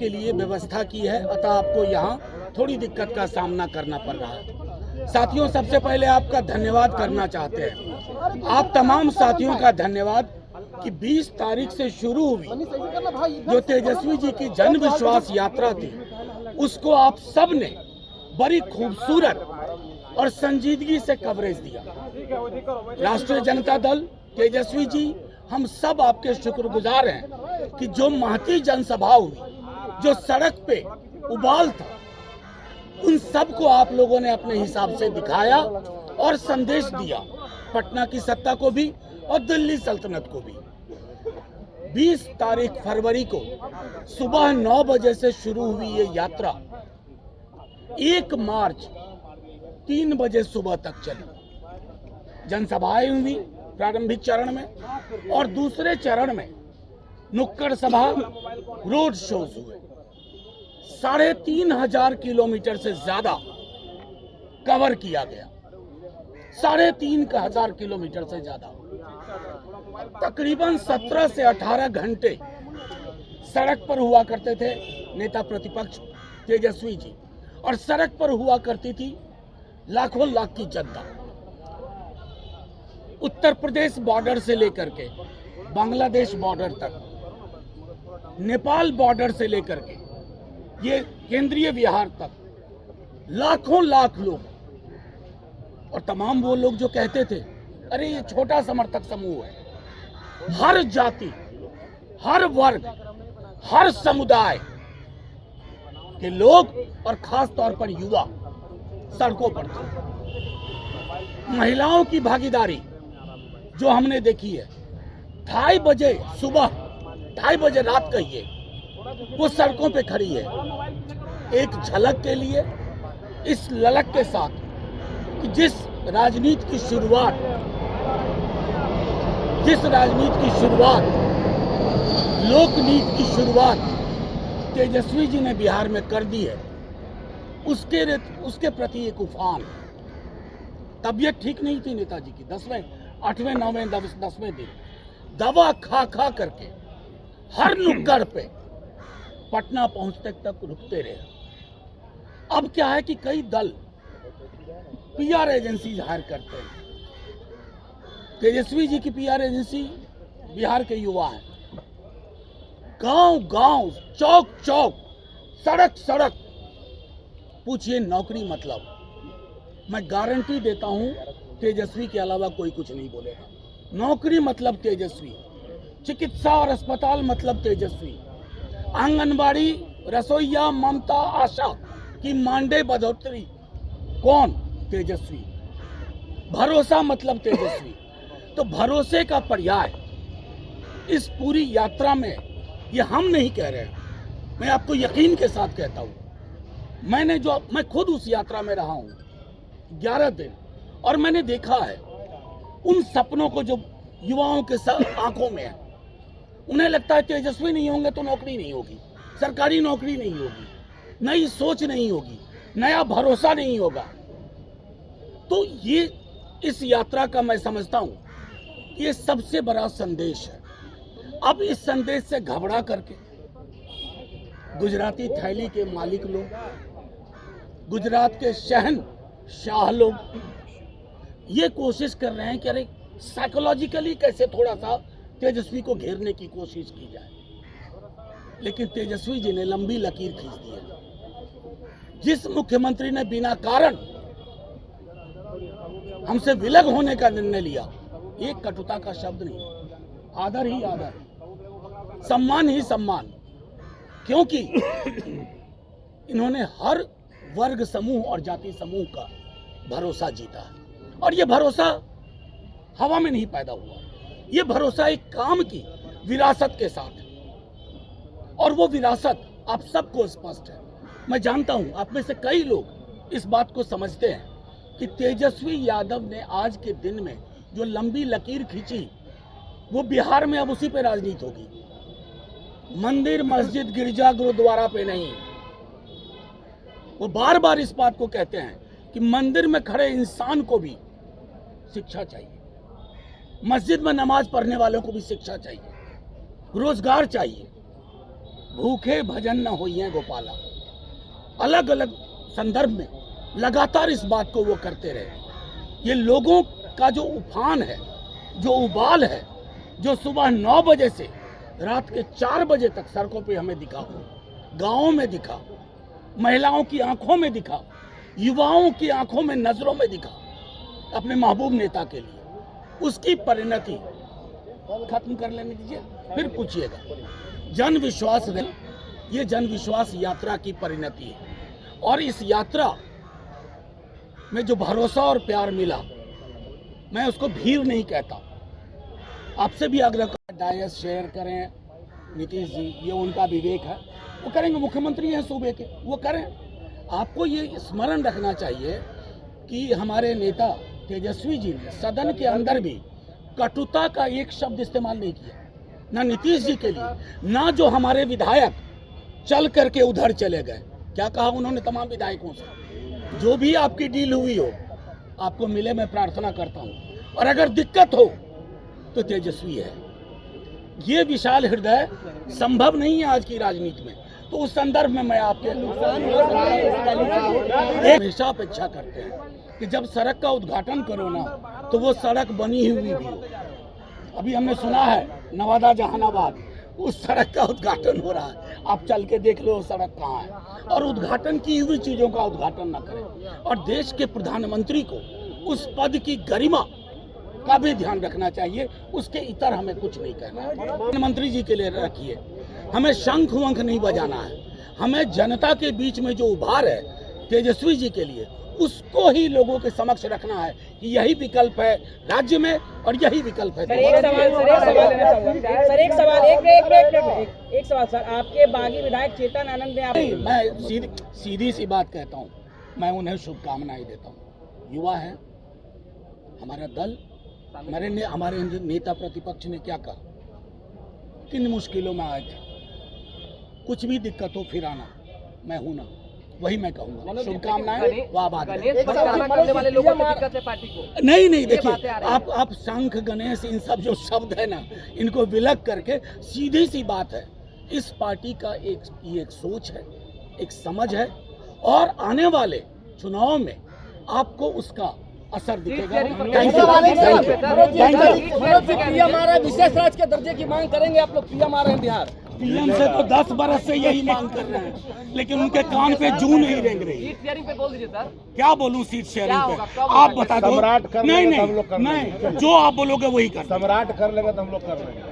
आपके लिए व्यवस्था की है, अतः आपको यहाँ थोड़ी दिक्कत का सामना करना पड़ रहा है। साथियों, सबसे पहले आपका धन्यवाद करना चाहते हैं, आप तमाम साथियों का धन्यवाद कि 20 तारीख से शुरू हुई जो तेजस्वी जी की जन विश्वास यात्रा थी, उसको आप सब ने बड़ी खूबसूरत और संजीदगी से कवरेज दिया। राष्ट्रीय जनता दल, तेजस्वी जी, हम सब आपके शुक्रगुजार हैं कि जो महती जनसभा हुई, जो सड़क पे उबाल था, उन सब को आप लोगों ने अपने हिसाब से दिखाया और संदेश दिया, पटना की सत्ता को भी और दिल्ली सल्तनत को भी। 20 तारीख फरवरी को सुबह 9 बजे से शुरू हुई ये यात्रा 1 मार्च 3 बजे सुबह तक चली। जनसभाएं हुई प्रारंभिक चरण में और दूसरे चरण में नुक्कड़ सभा, रोड शोज हुए। 3,500 किलोमीटर से ज्यादा कवर किया गया, 3,500 किलोमीटर से ज्यादा। तकरीबन 17 से 18 घंटे सड़क पर हुआ करते थे नेता प्रतिपक्ष तेजस्वी जी, और सड़क पर हुआ करती थी लाखों लाख की जनता। उत्तर प्रदेश बॉर्डर से लेकर के बांग्लादेश बॉर्डर तक, नेपाल बॉर्डर से लेकर के ये केंद्रीय बिहार तक लाखों लाख लोग, और तमाम वो लोग जो कहते थे अरे ये छोटा समर्थक समूह है। हर जाति, हर वर्ग, हर समुदाय के लोग और खास तौर पर युवा सड़कों पर थे। महिलाओं की भागीदारी जो हमने देखी है, 2:30 बजे सुबह, 2:30 बजे रात कहिए, वो सड़कों पे खड़ी है एक झलक के लिए, इस ललक के साथ कि जिस राजनीति की शुरुआत लोकनीति की शुरुआत तेजस्वी जी ने बिहार में कर दी है, उसके प्रति एक उफान। तबीयत ठीक नहीं थी नेताजी की, 10वें 8वें 9वें 10वें दिन दवा खा खा करके हर नुक्कड़ पे पटना पहुंचने तक रुकते रहे। अब क्या है कि कई दल पीआर एजेंसी हायर करते हैं। तेजस्वी जी की पीआर एजेंसी बिहार के युवा हैं। गांव गांव, चौक चौक, सड़क सड़क पूछिए नौकरी मतलब। मैं गारंटी देता हूं तेजस्वी के अलावा कोई कुछ नहीं बोलेगा। नौकरी मतलब तेजस्वी, चिकित्सा और अस्पताल मतलब तेजस्वी, आंगनबाड़ी, रसोईया, ममता, आशा की मानदेय बढ़ोतरी कौन? तेजस्वी। भरोसा मतलब तेजस्वी। तो भरोसे का पर्याय इस पूरी यात्रा में, ये हम नहीं कह रहे हैं, मैं आपको यकीन के साथ कहता हूं, मैं खुद उस यात्रा में रहा हूं 11 दिन, और मैंने देखा है उन सपनों को जो युवाओं के आंखों में है। उन्हें लगता है तेजस्वी नहीं होंगे तो नौकरी नहीं होगी, सरकारी नौकरी नहीं होगी, नई सोच नहीं होगी, नया भरोसा नहीं होगा। तो ये इस यात्रा का मैं समझता हूं कि ये सबसे बड़ा संदेश है। अब इस संदेश से घबरा करके गुजराती थैली के मालिक लोग, गुजरात के शहंशाह लोग ये कोशिश कर रहे हैं कि अरे साइकोलॉजिकली कैसे थोड़ा सा तेजस्वी को घेरने की कोशिश की जाए। लेकिन तेजस्वी जी ने लंबी लकीर खींच दी है। जिस मुख्यमंत्री ने बिना कारण हमसे विलग होने का निर्णय लिया, एक कटुता का शब्द नहीं, आदर ही आदर, सम्मान ही सम्मान, क्योंकि इन्होंने हर वर्ग समूह और जाति समूह का भरोसा जीता है। और ये भरोसा हवा में नहीं पैदा हुआ, ये भरोसा एक काम की विरासत के साथ है, और वो विरासत आप सबको स्पष्ट है। मैं जानता हूं आप में से कई लोग इस बात को समझते हैं कि तेजस्वी यादव ने आज के दिन में जो लंबी लकीर खींची, वो बिहार में अब उसी पे राजनीति होगी, मंदिर, मस्जिद, गिरजा, गुरुद्वारा पे नहीं। वो बार बार इस बात को कहते हैं कि मंदिर में खड़े इंसान को भी शिक्षा चाहिए, मस्जिद में नमाज पढ़ने वालों को भी शिक्षा चाहिए, रोजगार चाहिए। भूखे भजन न होइए गोपाला। अलग अलग संदर्भ में लगातार इस बात को वो करते रहे। ये लोगों का जो उफान है, जो उबाल है, जो सुबह 9 बजे से रात के 4 बजे तक सड़कों पे हमें दिखा, गाँवों में दिखा, महिलाओं की आंखों में दिखा, युवाओं की आंखों में, नजरों में दिखा अपने महबूब नेता के लिए, उसकी परिणति खत्म कर लेने दीजिए, फिर पूछिएगा। जन विश्वास रहे, ये जन विश्वास यात्रा की परिणति है और इस यात्रा में जो भरोसा और प्यार मिला, मैं उसको भीड़ नहीं कहता। आपसे भी आग्रह करें, डायस शेयर करें, नीतीश जी, ये उनका विवेक है, वो करेंगे, मुख्यमंत्री हैं सूबे के, वो करें। आपको ये स्मरण रखना चाहिए कि हमारे नेता तेजस्वी जी ने सदन के अंदर भी कटुता का एक शब्द इस्तेमाल नहीं किया, ना नीतीश जी के लिए, ना जो हमारे विधायक चल करके उधर चले गए। क्या कहा उन्होंने तमाम विधायकों से, जो भी आपकी डील हुई हो आपको मिले, मैं प्रार्थना करता हूं, और अगर दिक्कत हो तो तेजस्वी है। ये विशाल हृदय संभव नहीं है आज की राजनीति में। तो उस संदर्भ में मैं आपके हमेशा अपेक्षा करते हैं कि जब सड़क का उद्घाटन करो ना, तो वो सड़क बनी हुई भी हो। अभी हमने सुना है नवादा जहानाबाद, उस सड़क का उद्घाटन हो रहा है, आप चल के देख लो सड़क कहाँ है। और उद्घाटन की हुई चीजों का उद्घाटन न करें, और देश के प्रधानमंत्री को उस पद की गरिमा का भी ध्यान रखना चाहिए, उसके इतर हमें कुछ नहीं कहना है। प्रधानमंत्री जी के लिए रखिए, हमें शंख वंख नहीं बजाना है, हमें जनता के बीच में जो उभार है तेजस्वी जी के लिए, उसको ही लोगों के समक्ष रखना है कि यही विकल्प है राज्य में और यही विकल्प है। एक सवाल सर, आपके बागी विधायक चेतन आनंद ने मैं सीधी सी बात कहता हूँ, मैं उन्हें शुभकामनाएं देता हूँ। युवा है हमारा दल, हमारे नेता प्रतिपक्ष ने क्या कहा, किन मुश्किलों में आए थे, कुछ भी दिक्कत हो फिर आना, मैं हूं ना, वही मैं कहूंगा। शुभकामनाएं, वाह बात नहीं, देखिए आप शंख गणेश इन सब जो शब्द है ना, इनको विलग करके सीधी सी बात है, इस पार्टी का एक सोच है, एक समझ है, और आने वाले चुनाव में आपको उसका असर दिखेगा। विशेष राज्य के दर्जे की मांग करेंगे आप लोग, पीएम आ रहे हैं बिहार, पीएम से तो 10 बरस से यही मांग कर रहे हैं, लेकिन उनके कान पे जू नहीं रेंग रही। सीट शेयरिंग पे बोल दीजिए सर। क्या बोलूं सीट शेयरिंग पे, आप बता दो। नहीं, जो आप बोलोगे वही कर, सम्राट कर लेगा तो हम लोग कर लेंगे।